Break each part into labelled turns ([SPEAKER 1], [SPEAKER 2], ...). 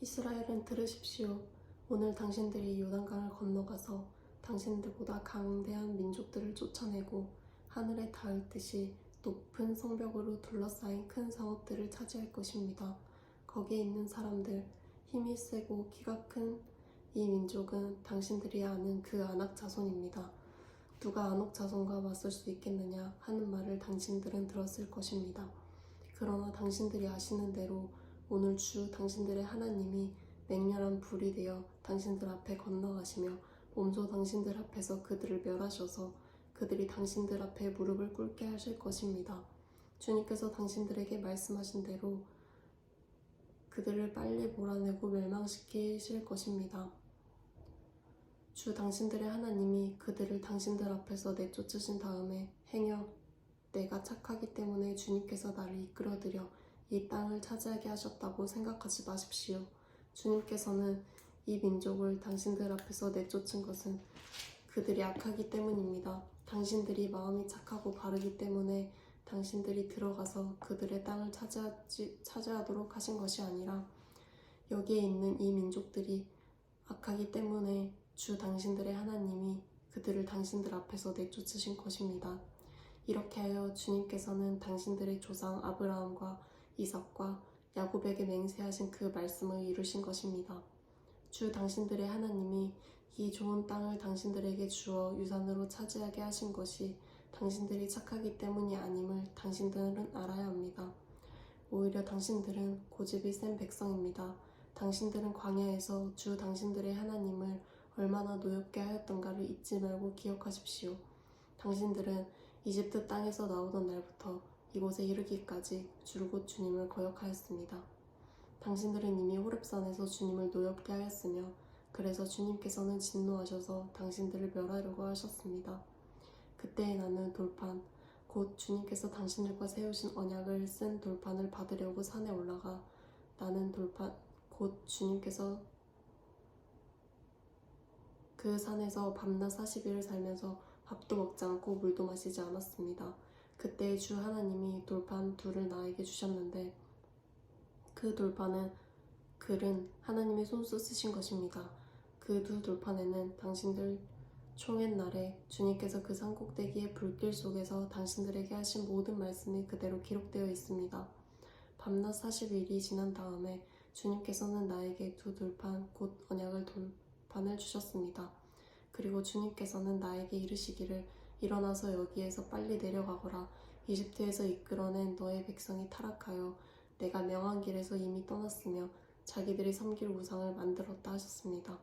[SPEAKER 1] 이스라엘은 들으십시오. 오늘 당신들이 요단강을 건너가서 당신들보다 강대한 민족들을 쫓아내고 하늘에 닿을 듯이 높은 성벽으로 둘러싸인 큰 성읍들을 차지할 것입니다. 거기에 있는 사람들, 힘이 세고 키가 큰 이 민족은 당신들이 아는 그 아낙 자손입니다. 누가 아낙 자손과 맞설 수 있겠느냐 하는 말을 당신들은 들었을 것입니다. 그러나 당신들이 아시는 대로 오늘 주 당신들의 하나님이 맹렬한 불이 되어 당신들 앞에 건너가시며 몸소 당신들 앞에서 그들을 멸하셔서 그들이 당신들 앞에 무릎을 꿇게 하실 것입니다. 주님께서 당신들에게 말씀하신 대로 그들을 빨리 몰아내고 멸망시키실 것입니다. 주 당신들의 하나님이 그들을 당신들 앞에서 내쫓으신 다음에 행여 내가 착하기 때문에 주님께서 나를 이끌어들여 이 땅을 차지하게 하셨다고 생각하지 마십시오. 주님께서는 이 민족을 당신들 앞에서 내쫓은 것은 그들이 악하기 때문입니다. 당신들이 마음이 착하고 바르기 때문에 당신들이 들어가서 그들의 땅을 차지하도록 하신 것이 아니라 여기에 있는 이 민족들이 악하기 때문에 주 당신들의 하나님이 그들을 당신들 앞에서 내쫓으신 것입니다. 이렇게 하여 주님께서는 당신들의 조상 아브라함과 이삭과 야곱에게 맹세하신 그 말씀을 이루신 것입니다. 주 당신들의 하나님이 이 좋은 땅을 당신들에게 주어 유산으로 차지하게 하신 것이 당신들이 착하기 때문이 아님을 당신들은 알아야 합니다. 오히려 당신들은 고집이 센 백성입니다. 당신들은 광야에서 주 당신들의 하나님을 얼마나 노엽게 하였던가를 잊지 말고 기억하십시오. 당신들은 이집트 땅에서 나오던 날부터 이곳에 이르기까지 줄곧 주님을 거역하였습니다. 당신들은 이미 호렙산에서 주님을 노엽게 하였으며 그래서 주님께서는 진노하셔서 당신들을 멸하려고 하셨습니다. 그때에 나는 돌판, 곧 주님께서 당신들과 세우신 언약을 쓴 돌판을 받으려고 산에 올라가 나는 돌판, 곧 주님께서 그 산에서 밤낮 40일을 살면서 밥도 먹지 않고 물도 마시지 않았습니다. 그때 주 하나님이 돌판 둘을 나에게 주셨는데 그 돌판은 글은 하나님의 손수 쓰신 것입니다. 그 두 돌판에는 당신들 총회 날에 주님께서 그 산꼭대기의 불길 속에서 당신들에게 하신 모든 말씀이 그대로 기록되어 있습니다. 밤낮 40일이 지난 다음에 주님께서는 나에게 두 돌판 곧 언약을 돌판을 주셨습니다. 그리고 주님께서는 나에게 이르시기를 일어나서 여기에서 빨리 내려가거라. 이집트에서 이끌어낸 너의 백성이 타락하여 내가 명한 길에서 이미 떠났으며 자기들이 섬길 우상을 만들었다 하셨습니다.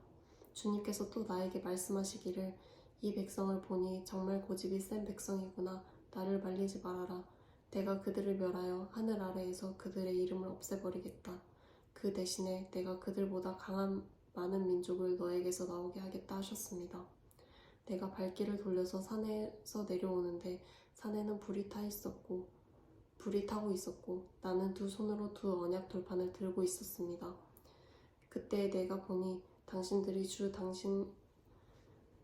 [SPEAKER 1] 주님께서 또 나에게 말씀하시기를 이 백성을 보니 정말 고집이 센 백성이구나. 나를 말리지 말아라. 내가 그들을 멸하여 하늘 아래에서 그들의 이름을 없애버리겠다. 그 대신에 내가 그들보다 강한 많은 민족을 너에게서 나오게 하겠다 하셨습니다. 내가 발길을 돌려서 산에서 내려오는데 산에는 불이 타고 있었고 나는 두 손으로 두 언약 돌판을 들고 있었습니다. 그때 내가 보니 당신들이 주 당신들의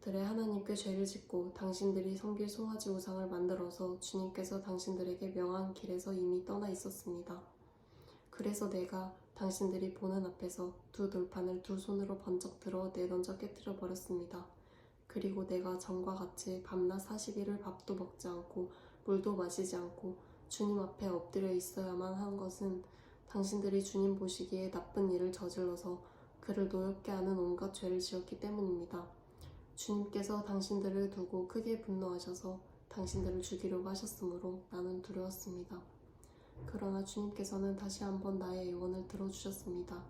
[SPEAKER 1] 하나님께 죄를 짓고 당신들이 섬길 송아지 우상을 만들어서 주님께서 당신들에게 명한 길에서 이미 떠나 있었습니다. 그래서 내가 당신들이 보는 앞에서 두 돌판을 두 손으로 번쩍 들어 내던져 깨뜨려 버렸습니다. 그리고 내가 전과 같이 밤낮 40일을 밥도 먹지 않고 물도 마시지 않고 주님 앞에 엎드려 있어야만 한 것은 당신들이 주님 보시기에 나쁜 일을 저질러서 그를 노엽게 하는 온갖 죄를 지었기 때문입니다. 주님께서 당신들을 두고 크게 분노하셔서 당신들을 죽이려고 하셨으므로 나는 두려웠습니다. 그러나 주님께서는 다시 한번 나의 애원을 들어주셨습니다.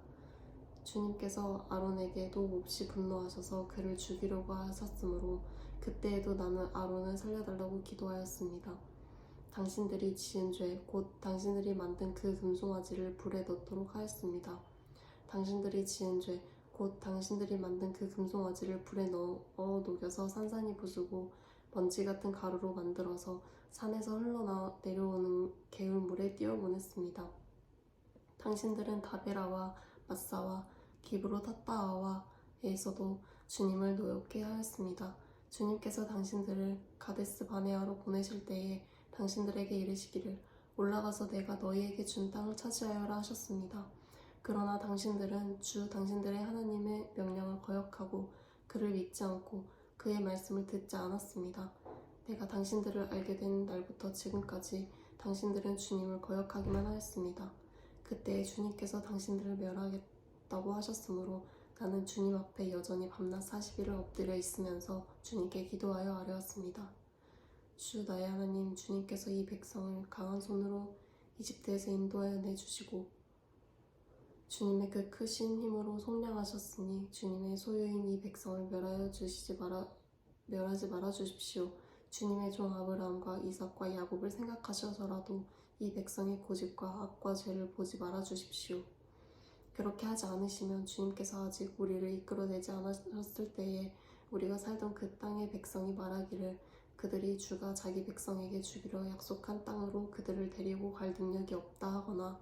[SPEAKER 1] 주님께서 아론에게도 몹시 분노하셔서 그를 죽이려고 하셨으므로 그때에도 나는 아론을 살려달라고 기도하였습니다. 당신들이 지은 죄, 곧 당신들이 만든 그 금송아지를 불에 넣도록 하였습니다. 당신들이 지은 죄, 곧 당신들이 만든 그 금송아지를 불에 넣어 녹여서 산산이 부수고 먼지 같은 가루로 만들어서 산에서 흘러내려오는 개울물에 띄어보냈습니다. 당신들은 다베라와 마사와 기브롯 핫바아와에서도 주님을 노엽게 하였습니다. 주님께서 당신들을 가데스 바네아로 보내실 때에 당신들에게 이르시기를 올라가서 내가 너희에게 준 땅을 차지하여라 하셨습니다. 그러나 당신들은 주 당신들의 하나님의 명령을 거역하고 그를 믿지 않고 그의 말씀을 듣지 않았습니다. 내가 당신들을 알게 된 날부터 지금까지 당신들은 주님을 거역하기만 하였습니다. 그때 주님께서 당신들을 멸하겠다고 하셨으므로 나는 주님 앞에 여전히 밤낮 40일을 엎드려 있으면서 주님께 기도하여 아뢰었습니다. 주 나의 하나님, 주님께서 이 백성을 강한 손으로 이집트에서 인도하여 내주시고 주님의 그 크신 힘으로 속량하셨으니 주님의 소유인 이 백성을 멸하지 말아 주십시오. 주님의 종 아브라함과 이삭과 야곱을 생각하셔서라도 이 백성의 고집과 악과 죄를 보지 말아 주십시오. 그렇게 하지 않으시면 주님께서 아직 우리를 이끌어내지 않으셨을 때에 우리가 살던 그 땅의 백성이 말하기를 그들이 주가 자기 백성에게 주기로 약속한 땅으로 그들을 데리고 갈 능력이 없다 하거나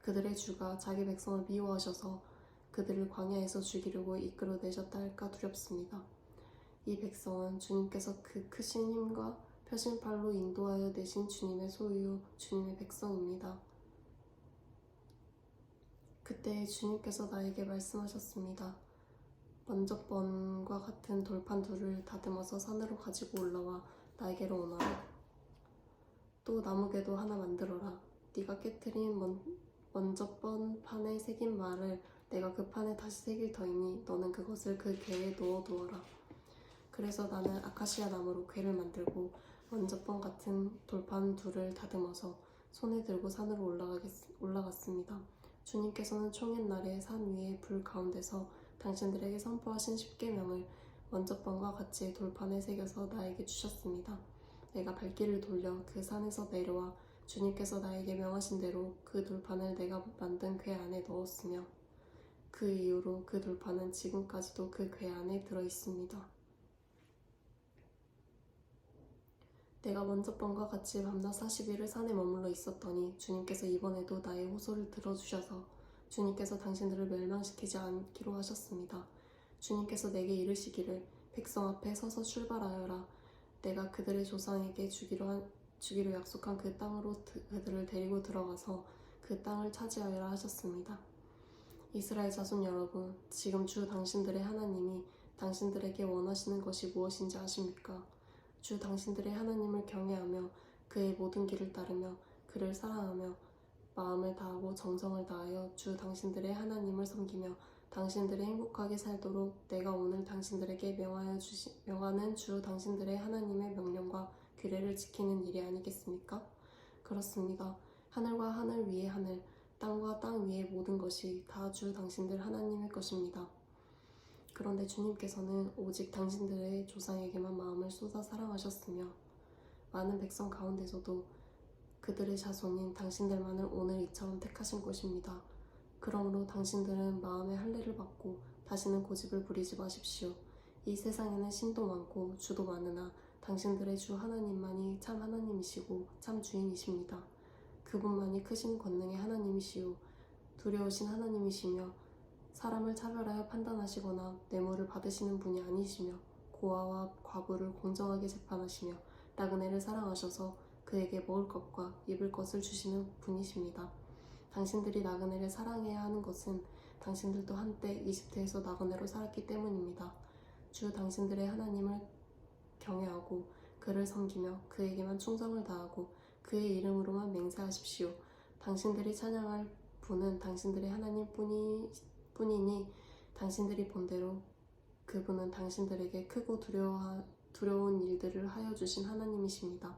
[SPEAKER 1] 그들의 주가 자기 백성을 미워하셔서 그들을 광야에서 죽이려고 이끌어내셨다 할까 두렵습니다. 이 백성은 주님께서 그 크신 힘과 펴신 팔로 인도하여 내신 주님의 소유, 주님의 백성입니다. 그때 주님께서 나에게 말씀하셨습니다. 먼저번과 같은 돌판 둘을 다듬어서 산으로 가지고 올라와 나에게로 오너라. 또 나무궤도 하나 만들어라. 네가 깨트린 먼저번 판에 새긴 말을 내가 그 판에 다시 새길 터이니 너는 그것을 그 궤에 넣어 두어라. 그래서 나는 아카시아 나무로 궤를 만들고 먼저번 같은 돌판 둘을 다듬어서 손에 들고 산으로 올라갔습니다. 주님께서는 총옛날에 산 위의 불 가운데서 당신들에게 선포하신 십계명을 먼저번과 같이 돌판에 새겨서 나에게 주셨습니다. 내가 발길을 돌려 그 산에서 내려와 주님께서 나에게 명하신 대로 그 돌판을 내가 만든 궤 안에 넣었으며 그 이후로 그 돌판은 지금까지도 그 궤 안에 들어 있습니다. 내가 먼저번과 같이 밤낮 40일을 산에 머물러 있었더니 주님께서 이번에도 나의 호소를 들어주셔서 주님께서 당신들을 멸망시키지 않기로 하셨습니다. 주님께서 내게 이르시기를 백성 앞에 서서 출발하여라. 내가 그들의 조상에게 주기로 약속한 그 땅으로 그들을 데리고 들어가서 그 땅을 차지하여라 하셨습니다. 이스라엘 자손 여러분, 지금 주 당신들의 하나님이 당신들에게 원하시는 것이 무엇인지 아십니까? 주 당신들의 하나님을 경외하며 그의 모든 길을 따르며 그를 사랑하며 마음을 다하고 정성을 다하여 주 당신들의 하나님을 섬기며 당신들이 행복하게 살도록 내가 오늘 당신들에게 명하는 주 당신들의 하나님의 명령과 규례를 지키는 일이 아니겠습니까? 그렇습니다. 하늘과 하늘 위의 하늘, 땅과 땅 위의 모든 것이 다 주 당신들 하나님의 것입니다. 그런데 주님께서는 오직 당신들의 조상에게만 마음을 쏟아 사랑하셨으며 많은 백성 가운데서도 그들의 자손인 당신들만을 오늘 이처럼 택하신 것입니다. 그러므로 당신들은 마음의 할례를 받고 다시는 고집을 부리지 마십시오. 이 세상에는 신도 많고 주도 많으나 당신들의 주 하나님만이 참 하나님이시고 참 주인이십니다. 그분만이 크신 권능의 하나님이시오 두려우신 하나님이시며 사람을 차별하여 판단하시거나 뇌물을 받으시는 분이 아니시며 고아와 과부를 공정하게 재판하시며 나그네를 사랑하셔서 그에게 먹을 것과 입을 것을 주시는 분이십니다. 당신들이 나그네를 사랑해야 하는 것은 당신들도 한때 이집트에서 나그네로 살았기 때문입니다. 주 당신들의 하나님을 경외하고 그를 섬기며 그에게만 충성을 다하고 그의 이름으로만 맹세하십시오. 당신들이 찬양할 분은 당신들의 하나님뿐이니 당신들이 본대로 그분은 당신들에게 크고 두려운 일들을 하여 주신 하나님이십니다.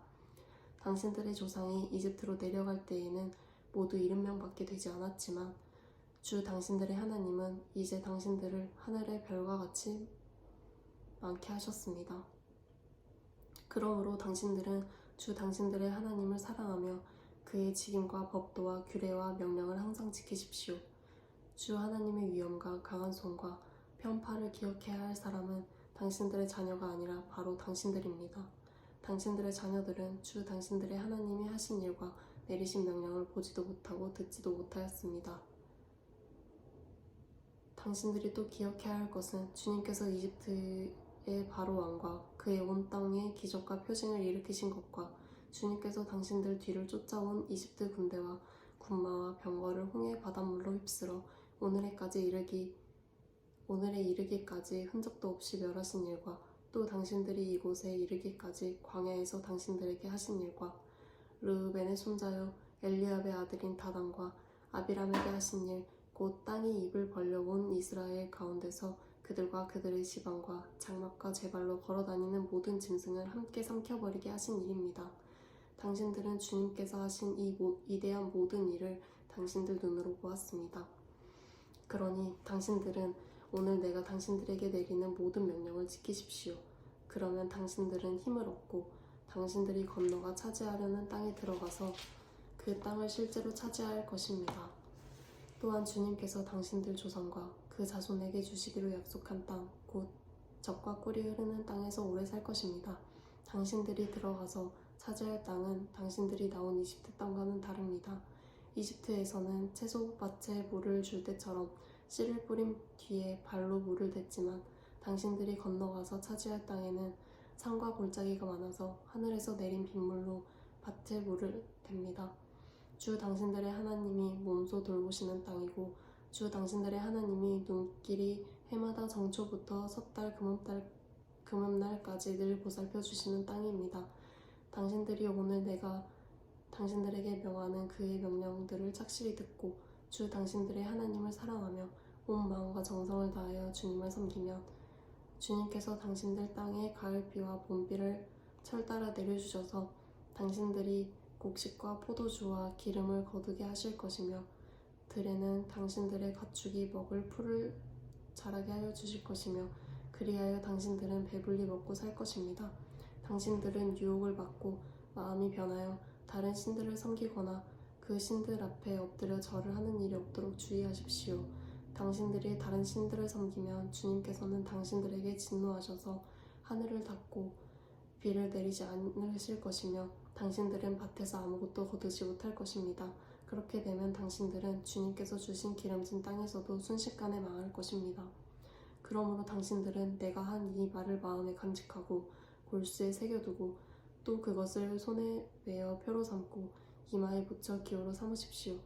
[SPEAKER 1] 당신들의 조상이 이집트로 내려갈 때에는 모두 70명밖에 되지 않았지만 주 당신들의 하나님은 이제 당신들을 하늘의 별과 같이 많게 하셨습니다. 그러므로 당신들은 주 당신들의 하나님을 사랑하며 그의 직임과 법도와 규례와 명령을 항상 지키십시오. 주 하나님의 위엄과 강한 손과 편팔을 기억해야 할 사람은 당신들의 자녀가 아니라 바로 당신들입니다. 당신들의 자녀들은 주 당신들의 하나님이 하신 일과 내리신 명령을 보지도 못하고 듣지도 못하였습니다. 당신들이 또 기억해야 할 것은 주님께서 이집트의 바로 왕과 그의 온 땅에 기적과 표징을 일으키신 것과 주님께서 당신들 뒤를 쫓아온 이집트 군대와 군마와 병거를 홍해 바닷물로 휩쓸어 오늘에 이르기까지 흔적도 없이 멸하신 일과 또 당신들이 이곳에 이르기까지 광야에서 당신들에게 하신 일과 르우벤의 손자여 엘리압의 아들인 다단과 아비람에게 하신 일, 곧 땅이 입을 벌려온 이스라엘 가운데서 그들과 그들의 지방과 장막과 제발로 걸어다니는 모든 짐승을 함께 삼켜버리게 하신 일입니다. 당신들은 주님께서 하신 이 위대한 모든 일을 당신들 눈으로 보았습니다. 그러니 당신들은 오늘 내가 당신들에게 내리는 모든 명령을 지키십시오. 그러면 당신들은 힘을 얻고 당신들이 건너가 차지하려는 땅에 들어가서 그 땅을 실제로 차지할 것입니다. 또한 주님께서 당신들 조상과 그 자손에게 주시기로 약속한 땅, 곧 젖과 꿀이 흐르는 땅에서 오래 살 것입니다. 당신들이 들어가서 차지할 땅은 당신들이 나온 이집트 땅과는 다릅니다. 이집트에서는 채소밭에 물을 줄 때처럼 씨를 뿌린 뒤에 발로 물을 댔지만 당신들이 건너가서 차지할 땅에는 산과 골짜기가 많아서 하늘에서 내린 빗물로 밭에 물을 댑니다. 주 당신들의 하나님이 몸소 돌보시는 땅이고 주 당신들의 하나님이 눈길이 해마다 정초부터 섣달 금음날까지 늘 보살펴 주시는 땅입니다. 당신들이 오늘 내가 당신들에게 명하는 그의 명령들을 착실히 듣고 주 당신들의 하나님을 사랑하며 온 마음과 정성을 다하여 주님을 섬기면 주님께서 당신들 땅에 가을비와 봄비를 철따라 내려주셔서 당신들이 곡식과 포도주와 기름을 거두게 하실 것이며 들에는 당신들의 가축이 먹을 풀을 자라게 하여 주실 것이며 그리하여 당신들은 배불리 먹고 살 것입니다. 당신들은 유혹을 받고 마음이 변하여 다른 신들을 섬기거나 그 신들 앞에 엎드려 절을 하는 일이 없도록 주의하십시오. 당신들이 다른 신들을 섬기면 주님께서는 당신들에게 진노하셔서 하늘을 닫고 비를 내리지 않으실 것이며 당신들은 밭에서 아무것도 거두지 못할 것입니다. 그렇게 되면 당신들은 주님께서 주신 기름진 땅에서도 순식간에 망할 것입니다. 그러므로 당신들은 내가 한 이 말을 마음에 간직하고 골수에 새겨두고 또 그것을 손에 메어 표로 삼고 이마에 붙여 기호로 삼으십시오.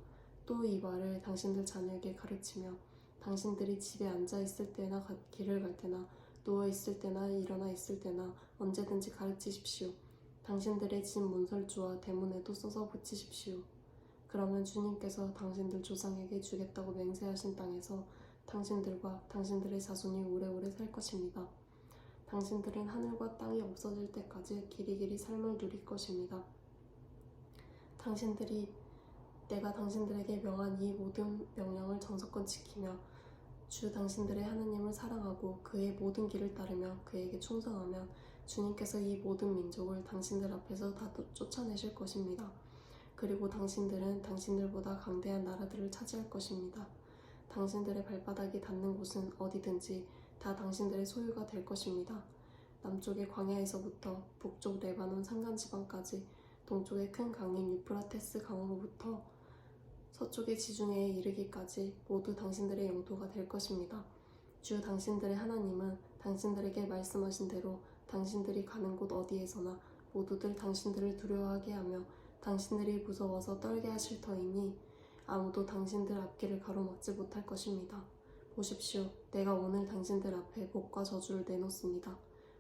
[SPEAKER 1] 또 이 말을 당신들 자녀에게 가르치며 당신들이 집에 앉아 있을 때나 길을 갈 때나 누워 있을 때나 일어나 있을 때나 언제든지 가르치십시오. 당신들의 집 문설주와 대문에도 써서 붙이십시오. 그러면 주님께서 당신들 조상에게 주겠다고 맹세하신 땅에서 당신들과 당신들의 자손이 오래오래 살 것입니다. 당신들은 하늘과 땅이 없어질 때까지 길이길이 삶을 누릴 것입니다. 당신들이 내가 당신들에게 명한 이 모든 명령을 정성껏 지키며 주 당신들의 하나님을 사랑하고 그의 모든 길을 따르며 그에게 충성하면 주님께서 이 모든 민족을 당신들 앞에서 다 쫓아내실 것입니다. 그리고 당신들은 당신들보다 강대한 나라들을 차지할 것입니다. 당신들의 발바닥이 닿는 곳은 어디든지 다 당신들의 소유가 될 것입니다. 남쪽의 광야에서부터 북쪽 레바논 산간지방까지 동쪽의 큰 강인 유프라테스 강으로부터 서쪽의 지중해에 이르기까지 모두 당신들의 영토가 될 것입니다. 주 당신들의 하나님은 당신들에게 말씀하신 대로 당신들이 가는 곳 어디에서나 모두들 당신들을 두려워하게 하며 당신들이 무서워서 떨게 하실 터이니 아무도 당신들 앞길을 가로막지 못할 것입니다. 보십시오. 내가 오늘 당신들 앞에 복과 저주를 내놓습니다.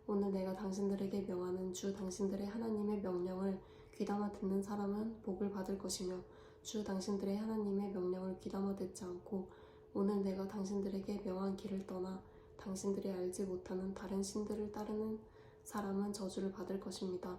[SPEAKER 1] 오늘 내가 당신들에게 명하는 주 당신들의 하나님의 명령을 귀담아 듣는 사람은 복을 받을 것이며 주 당신들의 하나님의 명령을 귀담아 듣지 않고 오늘 내가 당신들에게 명한 길을 떠나 당신들이 알지 못하는 다른 신들을 따르는 사람은 저주를 받을 것입니다.